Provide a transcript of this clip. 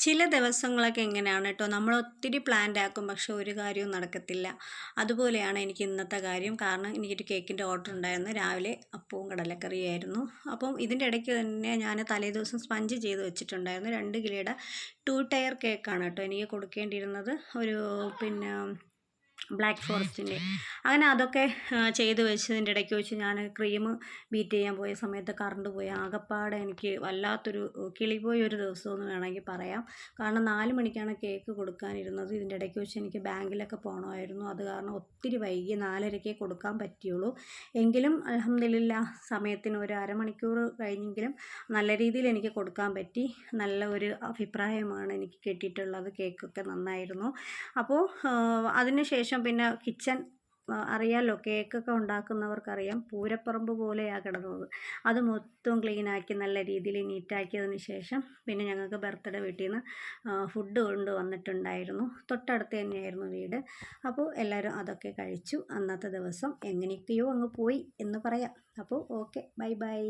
ചില ദിവസങ്ങളൊക്കെ ഇങ്ങനെയാണ് കേട്ടോ. നമ്മൾ ഒത്തിരി പ്ലാൻഡ് ആക്കും, പക്ഷെ ഒരു കാര്യവും നടക്കത്തില്ല. അതുപോലെയാണ് എനിക്ക് ഇന്നത്തെ കാര്യം. കാരണം എനിക്കൊരു കേക്കിൻ്റെ ഓർഡർ ഉണ്ടായിരുന്നു. രാവിലെ അപ്പവും കടലക്കറിയായിരുന്നു. അപ്പം ഇതിൻ്റെ ഇടയ്ക്ക് തന്നെ ഞാൻ തലേദിവസം സ്പഞ്ച് ചെയ്ത് വെച്ചിട്ടുണ്ടായിരുന്നു. 2 കിലോയുടെ 2 ടയർ കേക്കാണ് കേട്ടോ എനിക്ക് കൊടുക്കേണ്ടിയിരുന്നത്. ഒരു പിന്നെ ബ്ലാക്ക് ഫോറസ്റ്റിൻ്റെ. അങ്ങനെ അതൊക്കെ ചെയ്ത് വെച്ചതിൻ്റെ ഇടയ്ക്ക് വെച്ച് ഞാൻ ക്രീം ബീറ്റ് ചെയ്യാൻ പോയ സമയത്ത് കറണ്ട് പോയി. ആകപ്പാടെ എനിക്ക് വല്ലാത്തൊരു കിളിപോയ ഒരു ദിവസമെന്ന് വേണമെങ്കിൽ പറയാം. കാരണം 4 മണിക്കാണ് കേക്ക് കൊടുക്കാനിരുന്നത്. ഇതിൻ്റെ ഇടയ്ക്ക് വെച്ച് എനിക്ക് ബാങ്കിലൊക്കെ പോകണമായിരുന്നു. അത് കാരണം ഒത്തിരി വൈകി 4:30 കൊടുക്കാൻ പറ്റിയുള്ളൂ. എങ്കിലും അൽഹംദുലില്ലാ സമയത്തിന് ഒരു അരമണിക്കൂർ കഴിഞ്ഞെങ്കിലും നല്ല രീതിയിൽ എനിക്ക് കൊടുക്കാൻ പറ്റി. നല്ല ഒരു അഭിപ്രായമാണ് എനിക്ക് കിട്ടിയിട്ടുള്ളത്. കേക്കൊക്കെ നന്നായിരുന്നു. അപ്പോൾ അതിന് ശേഷം പിന്നെ കിച്ചൺ അറിയാമല്ലോ, കേക്കൊക്കെ ഉണ്ടാക്കുന്നവർക്കറിയാം, പൂരപ്പറമ്പ് പോലെയാണ് കിടന്നത്. അത് മൊത്തം ക്ലീനാക്കി നല്ല രീതിയിൽ നീറ്റാക്കിയതിന് ശേഷം പിന്നെ ഞങ്ങൾക്ക് ബർത്ത്ഡേ വീട്ടിൽ നിന്ന് ഫുഡ് കൊണ്ട് വന്നിട്ടുണ്ടായിരുന്നു. തൊട്ടടുത്ത് തന്നെയായിരുന്നു വീട്. അപ്പോൾ എല്ലാവരും അതൊക്കെ കഴിച്ചു. അന്നത്തെ ദിവസം എങ്ങനെയൊക്കെയോ അങ്ങ് പോയി എന്ന് പറയാം. അപ്പോൾ ഓക്കെ, ബൈ ബൈ.